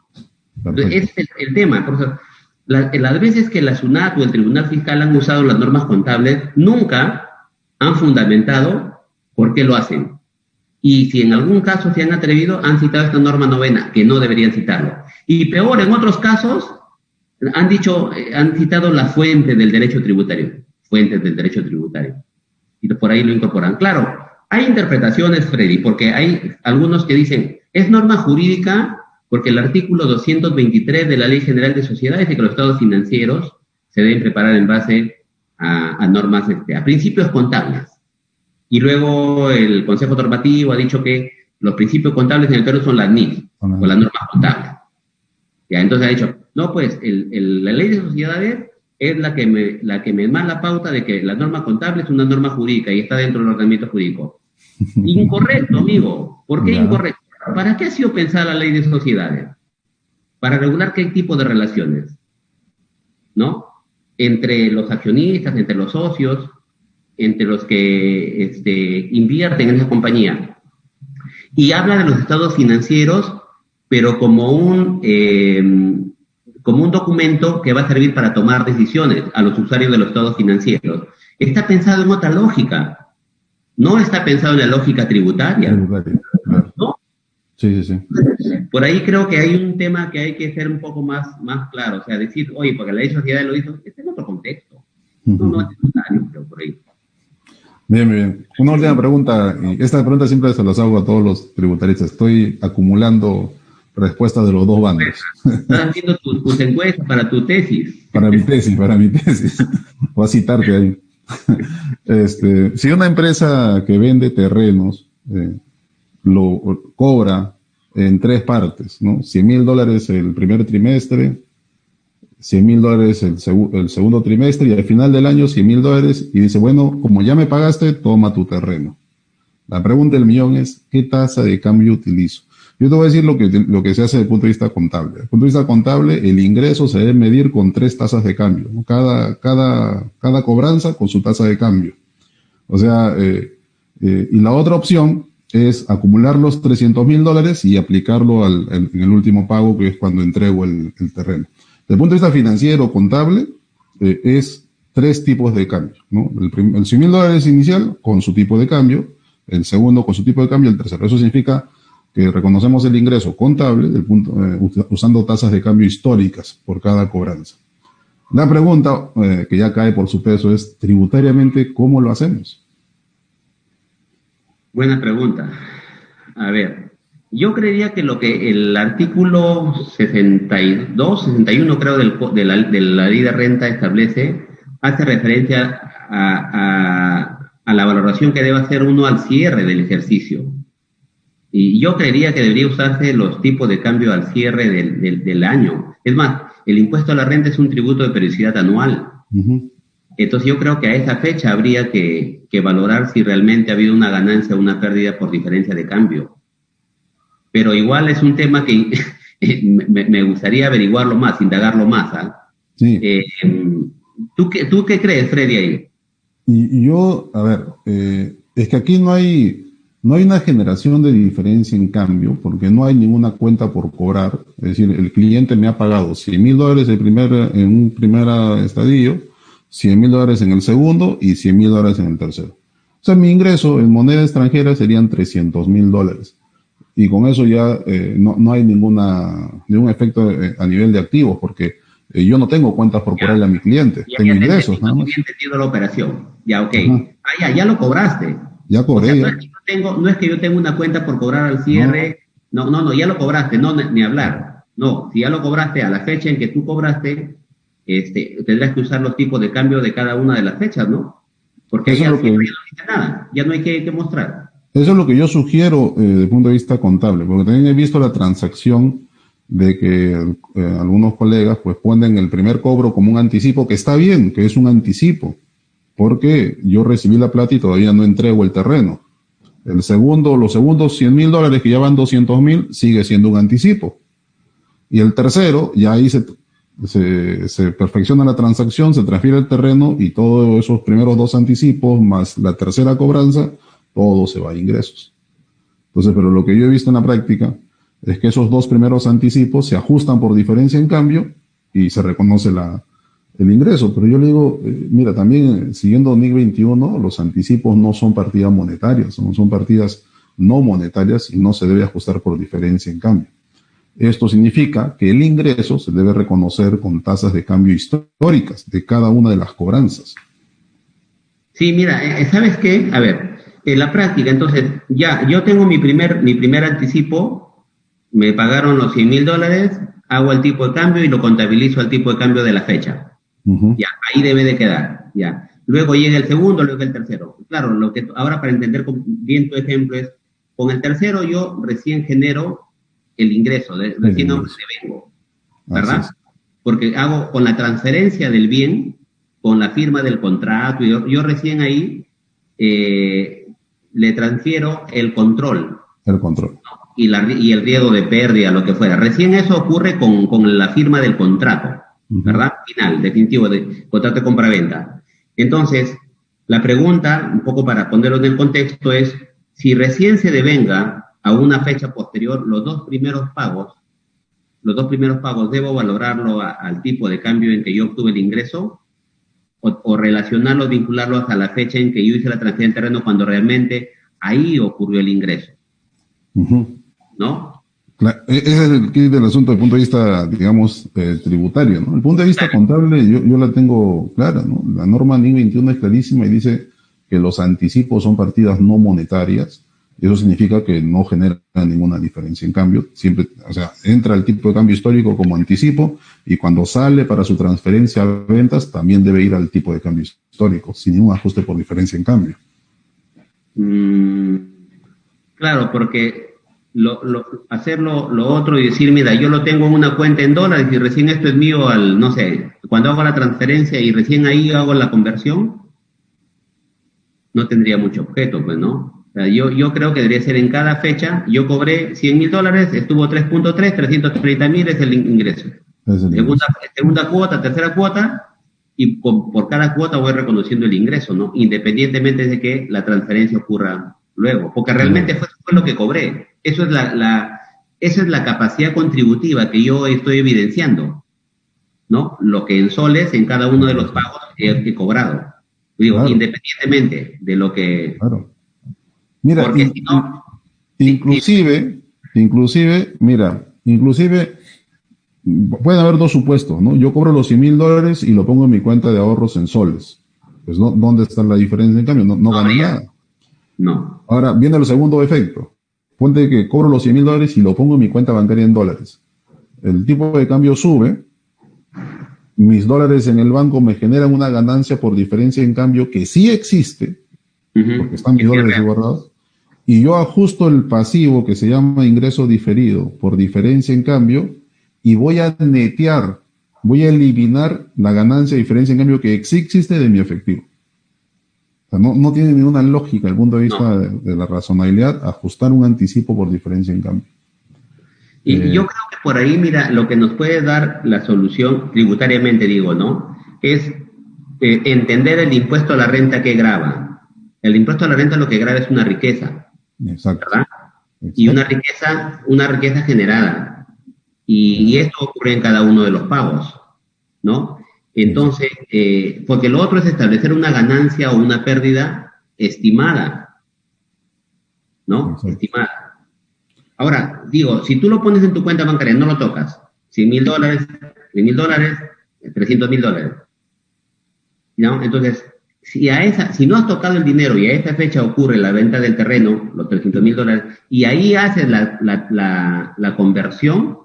Entonces, ese es el tema. Por eso, las veces que la SUNAT o el Tribunal Fiscal han usado las normas contables, nunca han fundamentado por qué lo hacen. Y si en algún caso se han atrevido, han citado esta norma 9, que no deberían citarlo. Y peor, en otros casos, han citado la fuente del derecho tributario. Fuentes del derecho tributario. Y por ahí lo incorporan. Claro, hay interpretaciones, Freddy, porque hay algunos que dicen, es norma jurídica porque el artículo 223 de la Ley General de Sociedades dice que los estados financieros se deben preparar en base a normas, a principios contables. Y luego el Consejo Normativo ha dicho que los principios contables en el Perú son las NIF, o las normas contables. Ya, entonces ha dicho, no, pues la Ley de Sociedades es la que me manda la pauta de que la norma contable es una norma jurídica y está dentro del ordenamiento jurídico. Incorrecto, amigo. ¿Por qué incorrecto? ¿Para qué ha sido pensada la Ley de Sociedades? Para regular qué tipo de relaciones, ¿no? Entre los accionistas, entre los socios, entre los que invierten en esa compañía. Y habla de los estados financieros, pero como un documento que va a servir para tomar decisiones a los usuarios de los estados financieros. Está pensado en otra lógica. No está pensado en la lógica tributaria. ¿No? Sí. Por ahí creo que hay un tema que hay que ser un poco más claro. O sea, decir, oye, porque la ley de sociedades lo hizo, este es otro contexto. No es necesario, pero por ahí. Bien. Una última pregunta. Y esta pregunta siempre se las hago a todos los tributaristas. Estoy acumulando respuestas de los dos bandos. Estás haciendo tus encuestas para tu tesis. Para mi tesis. Voy a citarte ahí. Si una empresa que vende terrenos lo cobra en 3 partes, ¿no? $100,000 el primer trimestre, $100,000 el segundo trimestre y al final del año $100,000 y dice, bueno, como ya me pagaste, toma tu terreno. La pregunta del millón es, ¿qué tasa de cambio utilizo? Yo te voy a decir lo que se hace desde el punto de vista contable. Desde el punto de vista contable, el ingreso se debe medir con 3 tasas de cambio, ¿no? Cada cobranza con su tasa de cambio. O sea, y la otra opción es acumular los $300,000 y aplicarlo en el último pago, que es cuando entrego el terreno. Desde el punto de vista financiero, contable, es 3 tipos de cambio, ¿no? El $100,000 inicial con su tipo de cambio, el segundo con su tipo de cambio, el tercero. Eso significa que reconocemos el ingreso contable usando tasas de cambio históricas por cada cobranza. La pregunta, que ya cae por su peso, es tributariamente, ¿cómo lo hacemos? Buena pregunta. A ver, yo creería que lo que el artículo 62, 61 creo de la ley de renta establece, hace referencia a la valoración que debe hacer uno al cierre del ejercicio. Y yo creería que debería usarse los tipos de cambio al cierre del año. Es más, el impuesto a la renta es un tributo de periodicidad anual. Entonces yo creo que a esa fecha habría que valorar si realmente ha habido una ganancia o una pérdida por diferencia de cambio. Pero igual es un tema que me gustaría averiguarlo más, indagarlo más. Sí. ¿Tú qué crees, Freddy, ahí? Y yo, a ver, es que aquí no hay no hay una generación de diferencia en cambio, porque no hay ninguna cuenta por cobrar. Es decir, el cliente me ha pagado $100,000 en un primer estadio, $100,000 en el segundo y $100,000 en el tercero. O sea, mi ingreso en moneda extranjera serían $300,000. Y con eso ya no hay ningún efecto a nivel de activos, porque yo no tengo cuentas por cobrarle a mi cliente, tengo ingresos nada más. Ya he entendido la operación. Ya, ok. Ajá. Ya lo cobraste. Ya O sea, cobré, ya. no es que yo tenga una cuenta por cobrar al cierre. No, ya lo cobraste, no, ni hablar. No, si ya lo cobraste a la fecha en que tú cobraste, tendrás que usar los tipos de cambio de cada una de las fechas, ¿no? Porque ahí Eso es al lo que, cierre ya no dice nada, ya no hay que mostrar. eso es lo que yo sugiero desde el punto de vista contable, porque también he visto la transacción de que algunos colegas pues ponen el primer cobro como un anticipo, que está bien, que es un anticipo, porque yo recibí la plata y todavía no entrego el terreno. Los segundos $100,000 que ya van 200,000 sigue siendo un anticipo. Y el tercero, ya ahí se perfecciona la transacción, se transfiere el terreno y todos esos primeros dos anticipos más la tercera cobranza, todo se va a ingresos. Entonces, pero lo que yo he visto en la práctica es que esos dos primeros anticipos se ajustan por diferencia en cambio y se reconoce el ingreso. Pero yo le digo, mira, también siguiendo NIC 21, los anticipos no son partidas monetarias, son partidas no monetarias y no se debe ajustar por diferencia en cambio. Esto significa que el ingreso se debe reconocer con tasas de cambio históricas de cada una de las cobranzas. Sí, mira, ¿sabes qué? A ver, en la práctica, entonces, ya, yo tengo mi primer anticipo, me pagaron los $100,000, hago el tipo de cambio y lo contabilizo al tipo de cambio de la fecha. Uh-huh. Ya, ahí debe de quedar, ya. Luego llega el segundo, luego el tercero. Claro, ahora para entender bien tu ejemplo es, con el tercero yo recién genero el ingreso, recién ahora te vengo, ¿verdad? Porque hago con la transferencia del bien, con la firma del contrato, y yo recién ahí le transfiero el control. El control. ¿No? Y el riesgo de pérdida, lo que fuera. Recién eso ocurre con la firma del contrato, ¿verdad? Final, definitivo, de contrato de compra-venta. Entonces, la pregunta, un poco para ponerlo en el contexto, es si recién se devenga a una fecha posterior los dos primeros pagos, debo valorarlo al tipo de cambio en que yo obtuve el ingreso o relacionarlos, vincularlos a la fecha en que yo hice la transferencia de terreno cuando realmente ahí ocurrió el ingreso. ¿No? Claro, ese es el kit del asunto desde el punto de vista, digamos, tributario, ¿no? El punto de vista contable yo la tengo clara, ¿no? La norma NIC 21 es clarísima y dice que los anticipos son partidas no monetarias. Eso significa que no genera ninguna diferencia en cambio. Siempre, o sea, entra el tipo de cambio histórico como anticipo y cuando sale para su transferencia a ventas también debe ir al tipo de cambio histórico, sin ningún ajuste por diferencia en cambio. Claro, porque hacerlo lo otro y decir, mira, yo lo tengo en una cuenta en dólares y recién esto es mío no sé, cuando hago la transferencia y recién ahí hago la conversión, no tendría mucho objeto, pues, ¿no? O sea, yo creo que debería ser en cada fecha, yo cobré $100,000, estuvo 3.3, 330,000 es el ingreso. Segunda cuota, tercera cuota, y por cada cuota voy reconociendo el ingreso, ¿no? Independientemente de que la transferencia ocurra luego, porque realmente fue lo que cobré. Eso es esa es la capacidad contributiva que yo estoy evidenciando, ¿no? Lo que en soles en cada uno de los pagos he cobrado. Digo, claro, independientemente de lo que... Claro. Mira, porque si no... inclusive, pueden haber dos supuestos, ¿no? Yo cobro los $100,000 y lo pongo en mi cuenta de ahorros en soles. Pues, ¿no? ¿Dónde está la diferencia en cambio? No gano nada. No. Ahora, viene el segundo efecto. Ponte que cobro los $100,000 y lo pongo en mi cuenta bancaria en dólares. El tipo de cambio sube, mis dólares en el banco me generan una ganancia por diferencia en cambio que sí existe, porque están mis dólares guardados, y yo ajusto el pasivo que se llama ingreso diferido por diferencia en cambio y voy a netear, voy a eliminar la ganancia diferencia en cambio que sí existe de mi efectivo. O sea, no tiene ninguna lógica desde el punto de vista de la razonabilidad ajustar un anticipo por diferencia en cambio. Y yo creo que por ahí, mira, lo que nos puede dar la solución, tributariamente digo, ¿no? Es entender el impuesto a la renta que grava. El impuesto a la renta lo que grava es una riqueza. Exacto. ¿verdad? Y una riqueza generada. Y esto ocurre en cada uno de los pagos, ¿no? Entonces, porque lo otro es establecer una ganancia o una pérdida estimada, ¿no? Exacto. Estimada. Ahora, digo, si tú lo pones en tu cuenta bancaria, no lo tocas. $100,000, $100,000, $300,000. ¿No? Entonces, si no has tocado el dinero y a esta fecha ocurre la venta del terreno, los $300,000, y ahí haces la conversión,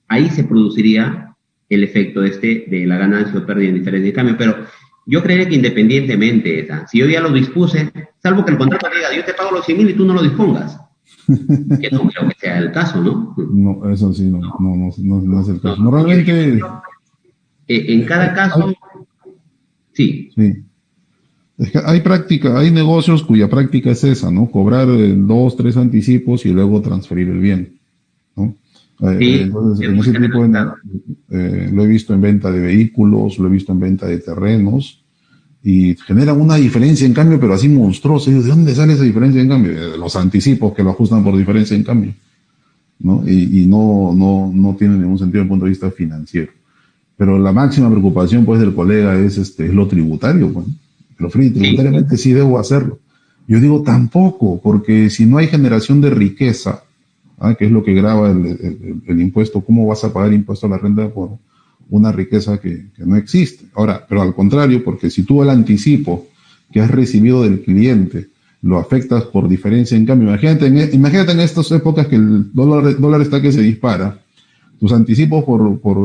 ahí se produciría el efecto de la ganancia o pérdida en diferencia de cambio. Pero yo creería que independientemente, si yo ya lo dispuse, salvo que el contrato diga, yo te pago los 100,000 y tú no lo dispongas, que no creo que sea el caso, ¿no? No, eso sí, no es el caso. No. Normalmente, En cada caso, sí. sí. Es que hay negocios cuya práctica es esa, ¿no? Cobrar 2, 3 anticipos y luego transferir el bien, ¿no? Sí, Entonces, en ese tipo lo he visto en venta de vehículos, lo he visto en venta de terrenos, y generan una diferencia en cambio, pero así monstruosa. Y digo, ¿de dónde sale esa diferencia en cambio? De los anticipos que lo ajustan por diferencia en cambio, ¿no? Y no tiene ningún sentido desde el punto de vista financiero. Pero la máxima preocupación, pues, del colega es lo tributario, pues. Pero Freddy, tributariamente sí debo hacerlo. Yo digo tampoco, porque si no hay generación de riqueza, que es lo que grava el impuesto, ¿cómo vas a pagar impuesto a la renta por una riqueza que no existe? Ahora, pero al contrario, porque si tú el anticipo que has recibido del cliente lo afectas por diferencia en cambio, imagínate en estas épocas que el dólar está que se dispara, tus anticipos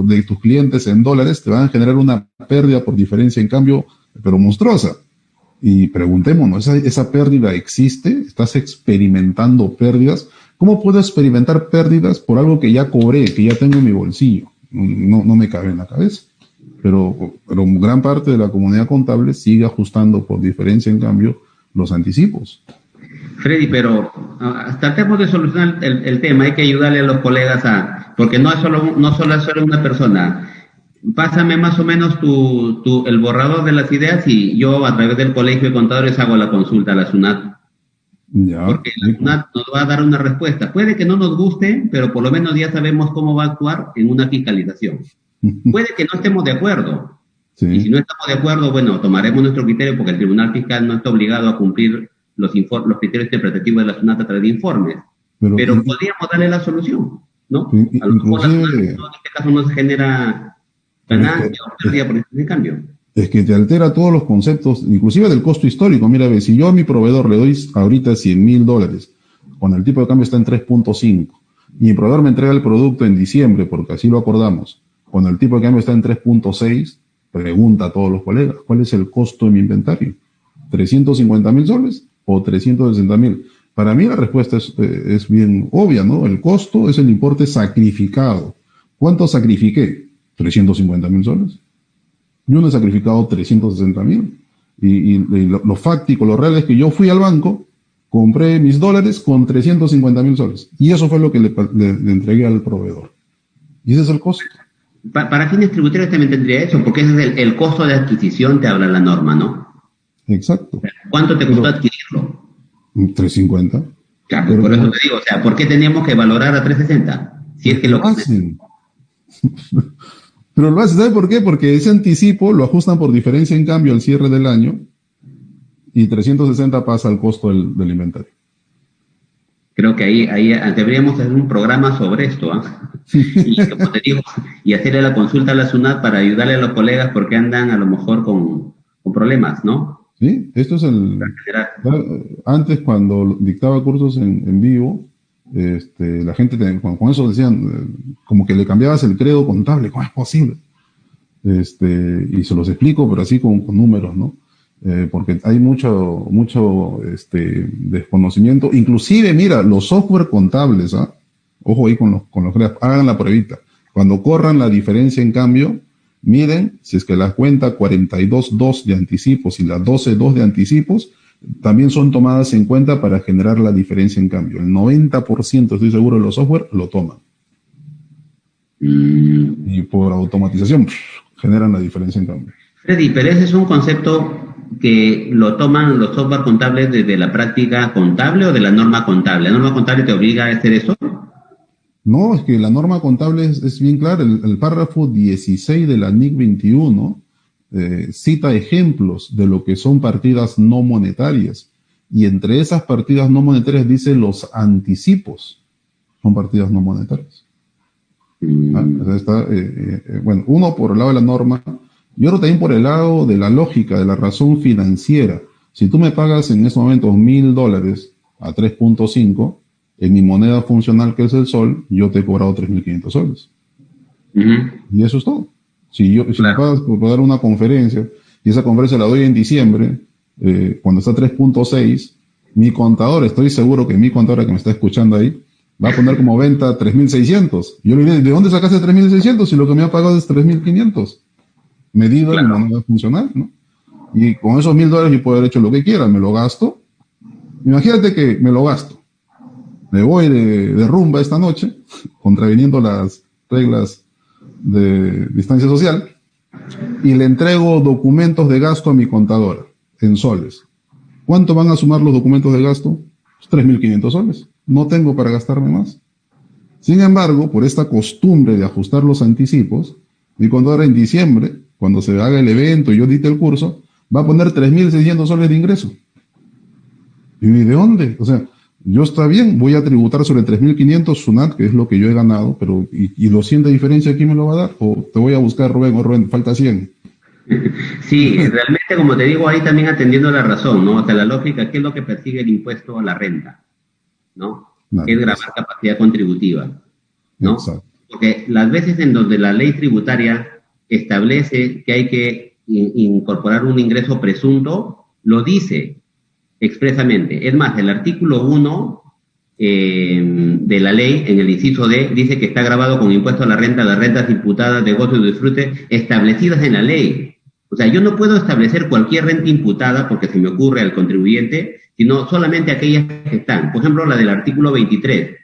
de tus clientes en dólares te van a generar una pérdida por diferencia en cambio, pero monstruosa. Y preguntémonos, ¿esa pérdida existe? ¿Estás experimentando pérdidas? ¿Cómo puedo experimentar pérdidas por algo que ya cobré, que ya tengo en mi bolsillo? No me cabe en la cabeza. Pero gran parte de la comunidad contable sigue ajustando por diferencia en cambio los anticipos. Freddy, pero tratemos de solucionar el tema. Hay que ayudarle a los colegas porque no es solo una persona. Pásame más o menos el borrador de las ideas y yo a través del Colegio de Contadores hago la consulta a la SUNAT. Ya, porque la SUNAT nos va a dar una respuesta. Puede que no nos guste, pero por lo menos ya sabemos cómo va a actuar en una fiscalización. Puede que no estemos de acuerdo. Sí. Y si no estamos de acuerdo, bueno, tomaremos nuestro criterio porque el Tribunal Fiscal no está obligado a cumplir los criterios interpretativos de la SUNAT a través de informes. Pero podríamos darle la solución, ¿no? A lo mejor la SUNAT en este caso no se genera ganancia o pérdida por este cambio. Es que te altera todos los conceptos, inclusive del costo histórico. Mira, ve, si yo a mi proveedor le doy ahorita $100,000, cuando el tipo de cambio está en 3.5, y mi proveedor me entrega el producto en diciembre, porque así lo acordamos, cuando el tipo de cambio está en 3.6, pregunta a todos los colegas, ¿cuál es el costo de mi inventario? ¿$350,000 o 360,000? Para mí la respuesta es bien obvia, ¿no? El costo es el importe sacrificado. ¿Cuánto sacrifiqué? $350,000. Yo no he sacrificado 360,000. Y lo fáctico, lo real es que yo fui al banco, compré mis dólares con $350,000. Y eso fue lo que le entregué al proveedor. Y ese es el costo. Para fines tributarios también tendría eso, porque ese es el costo de adquisición, te habla la norma, ¿no? Exacto. ¿Cuánto te costó adquirirlo? 350. Claro, pero por eso te digo, o sea, ¿por qué teníamos que valorar a 360? Si es que lo hacen. Pero lo hacen, ¿sabe por qué? Porque ese anticipo lo ajustan por diferencia en cambio al cierre del año y 360 pasa al costo del inventario. Creo que ahí deberíamos hacer un programa sobre esto, y, como te digo, y hacerle la consulta a la SUNAT para ayudarle a los colegas porque andan a lo mejor con problemas, ¿no? Sí, esto es antes cuando dictaba cursos en vivo, la gente con eso decían, como que le cambiabas el credo contable, ¿cómo es posible? Y se los explico, pero así con números, ¿no? Porque hay mucho desconocimiento. Inclusive, mira, los software contables, ojo ahí con los hagan la pruebita. Cuando corran la diferencia en cambio, miren si es que la cuenta 42.2 de anticipos y la 12.2 de anticipos también son tomadas en cuenta para generar la diferencia en cambio. El 90%, estoy seguro, de los software lo toman. Y por automatización generan la diferencia en cambio. Freddy, pero ese es un concepto que lo toman los software contables desde la práctica contable o de la norma contable. ¿La norma contable te obliga a hacer eso? No, es que la norma contable es bien clara. El párrafo 16 de la NIC 21 cita ejemplos de lo que son partidas no monetarias. Y entre esas partidas no monetarias dice los anticipos. Son partidas no monetarias. Bueno, uno por el lado de la norma y otro también por el lado de la lógica, de la razón financiera. Si tú me pagas en estos momentos $1,000 a 3.5, en mi moneda funcional que es el sol, yo te he cobrado 3.500 soles. Y eso es todo. Si me pagas por dar una conferencia, y esa conferencia la doy en diciembre, cuando está 3.6, mi contador, estoy seguro que mi contadora que me está escuchando ahí, va a poner como venta 3.600. Yo le diré, ¿de dónde sacaste 3.600 si lo que me ha pagado es 3.500? Medido en moneda funcional, ¿no? Y con esos $1,000 yo puedo haber hecho lo que quiera, me lo gasto. Imagínate que me lo gasto. Me voy de rumba esta noche, contraviniendo las reglas de distancia social, y le entrego documentos de gasto a mi contadora en soles. ¿Cuánto van a sumar los documentos de gasto? 3.500 soles. No tengo para gastarme más. Sin embargo, por esta costumbre de ajustar los anticipos, mi contadora en diciembre, cuando se haga el evento y yo dite el curso, va a poner 3.600 soles de ingreso. ¿Y de dónde? O sea, yo está bien, voy a tributar sobre 3.500 SUNAT, que es lo que yo he ganado, pero ¿y los 100 de diferencia quién me lo va a dar? ¿O te voy a buscar, Rubén, falta 100? Sí, realmente, como te digo, ahí también atendiendo la razón, ¿no? O sea, la lógica, ¿qué es lo que persigue el impuesto a la renta? ¿No? Que es gravar capacidad contributiva, ¿no? Exacto. Porque las veces en donde la ley tributaria establece que hay que incorporar un ingreso presunto, lo dice expresamente. Es más, el artículo 1 de la ley, en el inciso D, dice que está grabado con impuesto a la renta las rentas imputadas de gozo y disfrute establecidas en la ley. O sea, yo no puedo establecer cualquier renta imputada porque se me ocurre al contribuyente, sino solamente aquellas que están. Por ejemplo, la del artículo 23,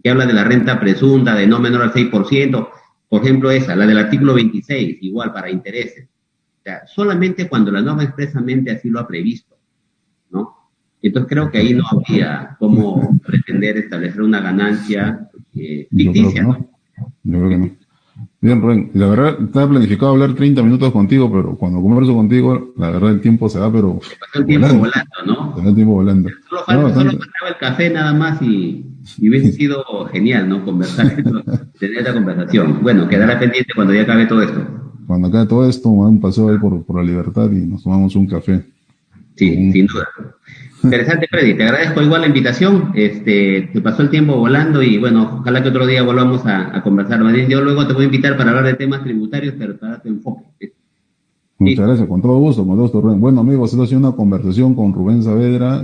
que habla de la renta presunta de no menor al 6%. Por ejemplo, esa, la del artículo 26, igual para intereses. O sea, solamente cuando la norma expresamente así lo ha previsto, ¿no? Entonces creo que ahí no habría cómo pretender establecer una ganancia ficticia. Yo creo que no. Bien, Rubén, la verdad, estaba planificado hablar 30 minutos contigo, pero cuando converso contigo, la verdad el tiempo se va, pero... Se pasó el tiempo volando, ¿no? Se va el tiempo volando. Solo faltaba el café nada más y hubiese sido genial, ¿no? Conversar, tener esta conversación. Bueno, quedará pendiente cuando ya acabe todo esto. Cuando acabe todo esto, un paseo ahí por la Libertad y nos tomamos un café. Sí, sin duda. Interesante, Freddy. Te agradezco igual la invitación. Te pasó el tiempo volando y bueno, ojalá que otro día volvamos a conversar. Yo luego te voy a invitar para hablar de temas tributarios, pero para tu enfoque. Muchas gracias, con todo gusto, Rubén. Bueno, amigos, esta ha sido una conversación con Rubén Saavedra,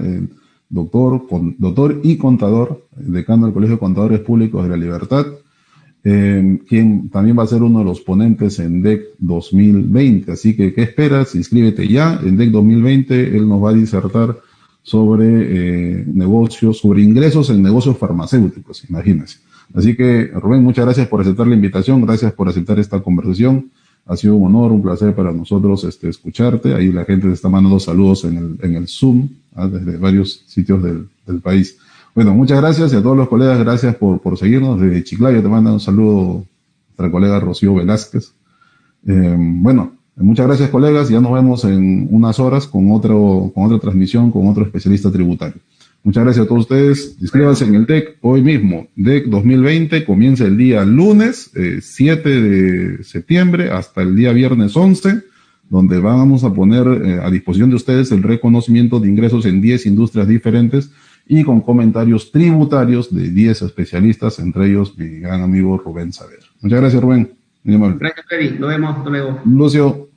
doctor y contador, decano del Colegio de Contadores Públicos de la Libertad, quien también va a ser uno de los ponentes en DEC 2020. Así que, ¿qué esperas? Inscríbete ya. En DEC 2020 él nos va a disertar sobre negocios, sobre ingresos en negocios farmacéuticos, imagínense. Así que, Rubén, muchas gracias por aceptar la invitación, gracias por aceptar esta conversación. Ha sido un honor, un placer para nosotros escucharte. Ahí la gente te está mandando saludos en el Zoom, desde varios sitios del país. Bueno, muchas gracias y a todos los colegas, gracias por seguirnos. Desde Chiclayo te manda un saludo nuestra colega Rocío Velázquez. Bueno, muchas gracias, colegas. Ya nos vemos en unas horas con otra transmisión, con otro especialista tributario. Muchas gracias a todos ustedes. Inscríbanse en el DEC hoy mismo. DEC 2020 comienza el día lunes 7 de septiembre hasta el día viernes 11, donde vamos a poner a disposición de ustedes el reconocimiento de ingresos en 10 industrias diferentes y con comentarios tributarios de 10 especialistas, entre ellos mi gran amigo Rubén Saavedra. Muchas gracias, Rubén. Gracias, Freddy. Nos vemos. Hasta luego. Lucio.